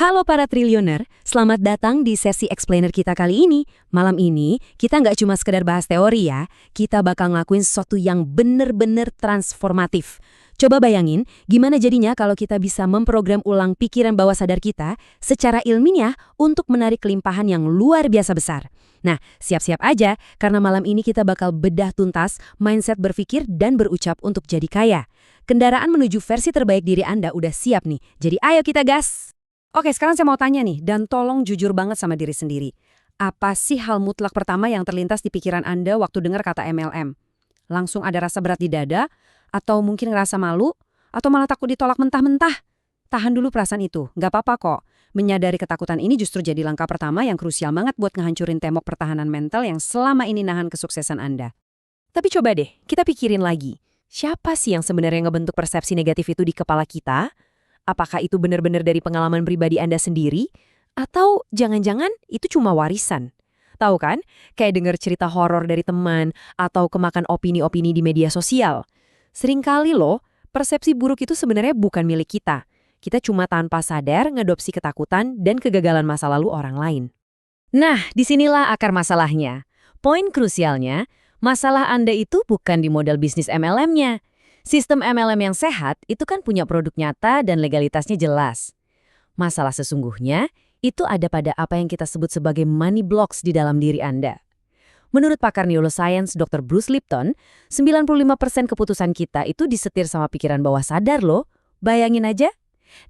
Halo para triliuner, selamat datang di sesi explainer kita kali ini. Malam ini, kita nggak cuma sekedar bahas teori ya, kita bakal ngelakuin sesuatu yang bener-bener transformatif. Coba bayangin, gimana jadinya kalau kita bisa memprogram ulang pikiran bawah sadar kita secara ilmiah untuk menarik kelimpahan yang luar biasa besar. Nah, siap-siap aja, karena malam ini kita bakal bedah tuntas mindset berpikir dan berucap untuk jadi kaya. Kendaraan menuju versi terbaik diri Anda udah siap nih, jadi ayo kita gas! Oke, sekarang saya mau tanya nih, dan tolong jujur banget sama diri sendiri. Apa sih hal mutlak pertama yang terlintas di pikiran Anda waktu dengar kata MLM? Langsung ada rasa berat di dada? Atau mungkin ngerasa malu? Atau malah takut ditolak mentah-mentah? Tahan dulu perasaan itu, nggak apa-apa kok. Menyadari ketakutan ini justru jadi langkah pertama yang krusial banget buat ngehancurin tembok pertahanan mental yang selama ini nahan kesuksesan Anda. Tapi coba deh, kita pikirin lagi. Siapa sih yang sebenarnya ngebentuk persepsi negatif itu di kepala kita? Apakah itu benar-benar dari pengalaman pribadi Anda sendiri? Atau jangan-jangan itu cuma warisan? Tahu kan? Kayak dengar cerita horor dari teman atau kemakan opini-opini di media sosial. Seringkali loh, persepsi buruk itu sebenarnya bukan milik kita. Kita cuma tanpa sadar ngadopsi ketakutan dan kegagalan masa lalu orang lain. Nah, disinilah akar masalahnya. Poin krusialnya, masalah Anda itu bukan di model bisnis MLM-nya. Sistem MLM yang sehat itu kan punya produk nyata dan legalitasnya jelas. Masalah sesungguhnya itu ada pada apa yang kita sebut sebagai money blocks di dalam diri Anda. Menurut pakar neuroscience Dr. Bruce Lipton, 95% keputusan kita itu disetir sama pikiran bawah sadar loh. Bayangin aja.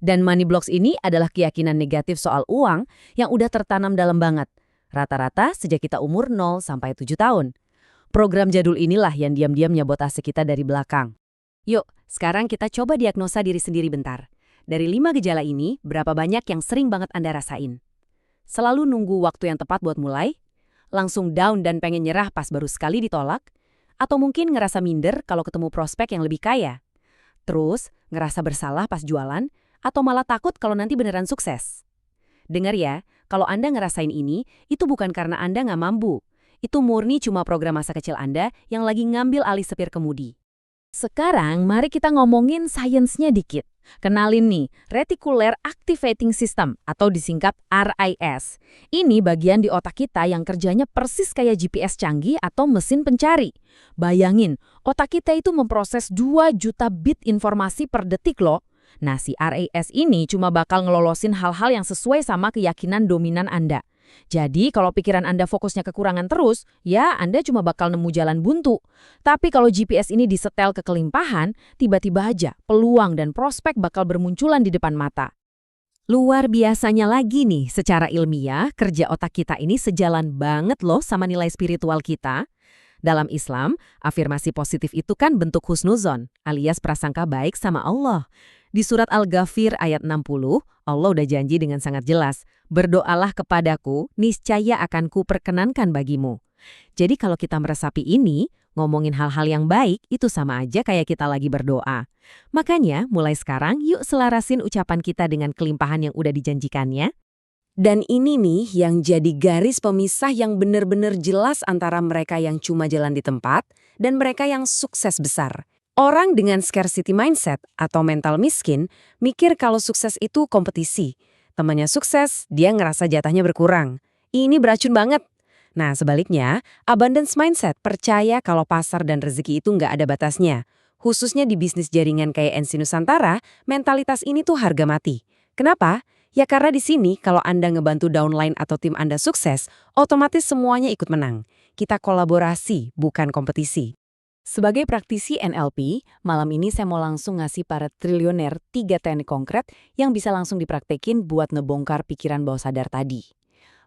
Dan money blocks ini adalah keyakinan negatif soal uang yang udah tertanam dalam banget. Rata-rata sejak kita umur 0 sampai 7 tahun. Program jadul inilah yang diam-diam nyabotase kita dari belakang. Yuk, sekarang kita coba diagnosa diri sendiri bentar. Dari 5 gejala ini, berapa banyak yang sering banget Anda rasain? Selalu nunggu waktu yang tepat buat mulai? Langsung down dan pengen nyerah pas baru sekali ditolak? Atau mungkin ngerasa minder kalau ketemu prospek yang lebih kaya? Terus, ngerasa bersalah pas jualan? Atau malah takut kalau nanti beneran sukses? Dengar ya, kalau Anda ngerasain ini, itu bukan karena Anda nggak mampu. Itu murni cuma program masa kecil Anda yang lagi ngambil alih setir kemudi. Sekarang, mari kita ngomongin sainsnya dikit. Kenalin nih, Reticular Activating System atau disingkat RIS. Ini bagian di otak kita yang kerjanya persis kayak GPS canggih atau mesin pencari. Bayangin, otak kita itu memproses 2 juta bit informasi per detik loh. Nah, si RIS ini cuma bakal ngelolosin hal-hal yang sesuai sama keyakinan dominan Anda. Jadi, kalau pikiran Anda fokusnya kekurangan terus, ya Anda cuma bakal nemu jalan buntu. Tapi kalau GPS ini disetel ke kelimpahan, tiba-tiba aja peluang dan prospek bakal bermunculan di depan mata. Luar biasanya lagi nih, secara ilmiah, kerja otak kita ini sejalan banget loh sama nilai spiritual kita. Dalam Islam, afirmasi positif itu kan bentuk husnuzon, alias prasangka baik sama Allah. Di surat Al-Ghafir ayat 60, Allah udah janji dengan sangat jelas, berdoalah kepadaku, niscaya akan kuperkenankan bagimu. Jadi kalau kita meresapi ini, ngomongin hal-hal yang baik, itu sama aja kayak kita lagi berdoa. Makanya, mulai sekarang yuk selarasin ucapan kita dengan kelimpahan yang udah dijanjikannya. Dan ini nih yang jadi garis pemisah yang benar-benar jelas antara mereka yang cuma jalan di tempat dan mereka yang sukses besar. Orang dengan scarcity mindset atau mental miskin mikir kalau sukses itu kompetisi. Temannya sukses, dia ngerasa jatahnya berkurang. Ini beracun banget. Nah, sebaliknya, abundance mindset percaya kalau pasar dan rezeki itu nggak ada batasnya. Khususnya di bisnis jaringan kayak NC Nusantara, mentalitas ini tuh harga mati. Kenapa? Ya karena di sini kalau Anda ngebantu downline atau tim Anda sukses, otomatis semuanya ikut menang. Kita kolaborasi, bukan kompetisi. Sebagai praktisi NLP, malam ini saya mau langsung ngasih para triliuner 3 teknik konkret yang bisa langsung dipraktekin buat ngebongkar pikiran bawah sadar tadi.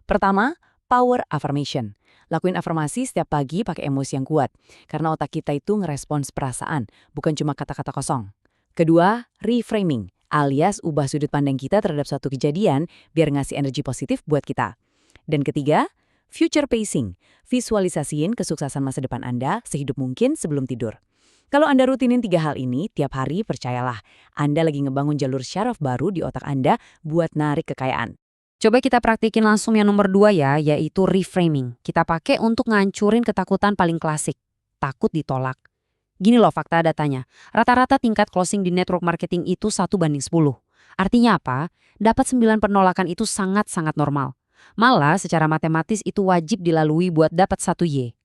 Pertama, power affirmation. Lakuin afirmasi setiap pagi pakai emosi yang kuat, karena otak kita itu ngerespons perasaan, bukan cuma kata-kata kosong. Kedua, reframing, alias ubah sudut pandang kita terhadap suatu kejadian biar ngasih energi positif buat kita. Dan ketiga, future pacing, visualisasiin kesuksesan masa depan Anda sehidup mungkin sebelum tidur. Kalau Anda rutinin 3 hal ini tiap hari, percayalah, Anda lagi ngebangun jalur syaraf baru di otak Anda buat narik kekayaan. Coba kita praktikin langsung yang nomor 2 ya, yaitu reframing. Kita pakai untuk ngancurin ketakutan paling klasik, takut ditolak. Gini loh fakta datanya, rata-rata tingkat closing di network marketing itu 1:10. Artinya apa? Dapat 9 penolakan itu sangat-sangat normal. Malah secara matematis itu wajib dilalui buat dapat 1 Y.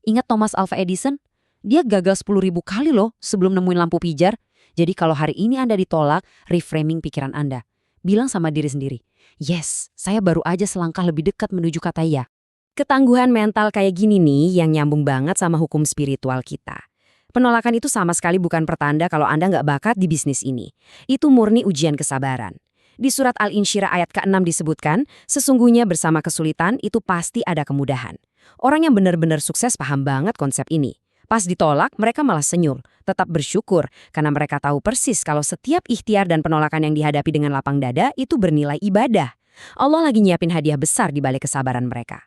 Ingat Thomas Alva Edison? Dia gagal 10.000 kali loh sebelum nemuin lampu pijar. Jadi kalau hari ini Anda ditolak, reframing pikiran Anda. Bilang sama diri sendiri, yes, saya baru aja selangkah lebih dekat menuju kata ya. Ketangguhan mental kayak gini nih yang nyambung banget sama hukum spiritual kita. Penolakan itu sama sekali bukan pertanda kalau Anda nggak bakat di bisnis ini. Itu murni ujian kesabaran. Di surat Al-Insyirah ayat ke-6 disebutkan, sesungguhnya bersama kesulitan itu pasti ada kemudahan. Orang yang benar-benar sukses paham banget konsep ini. Pas ditolak, mereka malah senyum, tetap bersyukur, karena mereka tahu persis kalau setiap ikhtiar dan penolakan yang dihadapi dengan lapang dada itu bernilai ibadah. Allah lagi nyiapin hadiah besar di balik kesabaran mereka.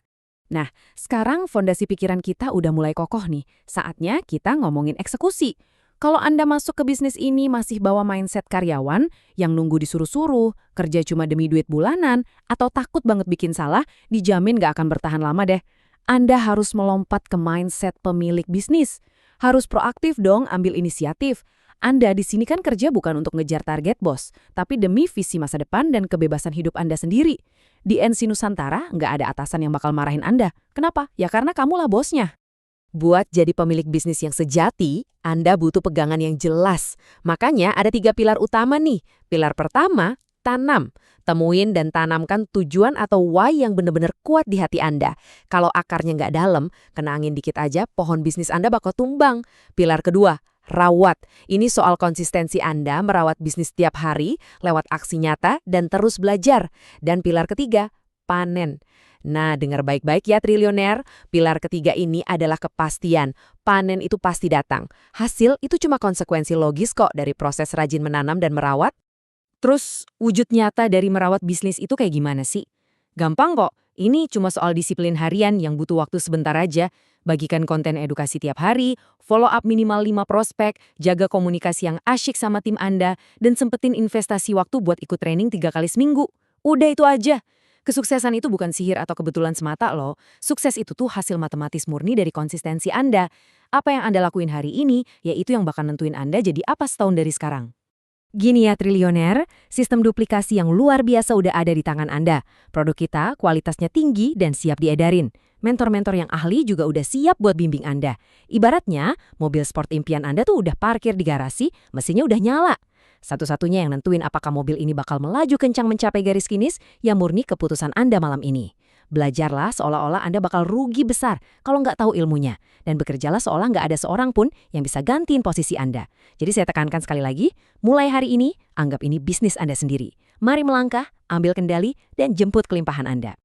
Nah, sekarang fondasi pikiran kita udah mulai kokoh nih. Saatnya kita ngomongin eksekusi. Kalau Anda masuk ke bisnis ini masih bawa mindset karyawan yang nunggu disuruh-suruh, kerja cuma demi duit bulanan, atau takut banget bikin salah, dijamin gak akan bertahan lama deh. Anda harus melompat ke mindset pemilik bisnis. Harus proaktif dong ambil inisiatif. Anda di sini kan kerja bukan untuk ngejar target bos, tapi demi visi masa depan dan kebebasan hidup Anda sendiri. Di NC Nusantara nggak ada atasan yang bakal marahin Anda. Kenapa? Ya karena kamulah bosnya. Buat jadi pemilik bisnis yang sejati, Anda butuh pegangan yang jelas. Makanya ada 3 pilar utama nih. Pilar pertama, tanam. Temuin dan tanamkan tujuan atau why yang benar-benar kuat di hati Anda. Kalau akarnya nggak dalam, kena angin dikit aja, pohon bisnis Anda bakal tumbang. Pilar kedua, rawat. Ini soal konsistensi Anda merawat bisnis tiap hari, lewat aksi nyata, dan terus belajar. Dan pilar ketiga, panen. Nah, dengar baik-baik ya triliuner. Pilar ketiga ini adalah kepastian. Panen itu pasti datang. Hasil itu cuma konsekuensi logis kok dari proses rajin menanam dan merawat. Terus, wujud nyata dari merawat bisnis itu kayak gimana sih? Gampang kok, ini cuma soal disiplin harian yang butuh waktu sebentar aja. Bagikan konten edukasi tiap hari, follow up minimal 5 prospek, jaga komunikasi yang asyik sama tim Anda, dan sempetin investasi waktu buat ikut training 3 kali seminggu. Udah itu aja. Kesuksesan itu bukan sihir atau kebetulan semata loh. Sukses itu tuh hasil matematis murni dari konsistensi Anda. Apa yang Anda lakuin hari ini, yaitu yang bakal nentuin Anda jadi apa setahun dari sekarang. Gini ya triliuner, sistem duplikasi yang luar biasa udah ada di tangan Anda. Produk kita kualitasnya tinggi dan siap diedarin. Mentor-mentor yang ahli juga udah siap buat bimbing Anda. Ibaratnya, mobil sport impian Anda tuh udah parkir di garasi, mesinnya udah nyala. Satu-satunya yang nentuin apakah mobil ini bakal melaju kencang mencapai garis finish, ya murni keputusan Anda malam ini. Belajarlah seolah-olah Anda bakal rugi besar kalau nggak tahu ilmunya. Dan bekerjalah seolah nggak ada seorang pun yang bisa gantiin posisi Anda. Jadi saya tekankan sekali lagi, mulai hari ini, anggap ini bisnis Anda sendiri. Mari melangkah, ambil kendali, dan jemput kelimpahan Anda.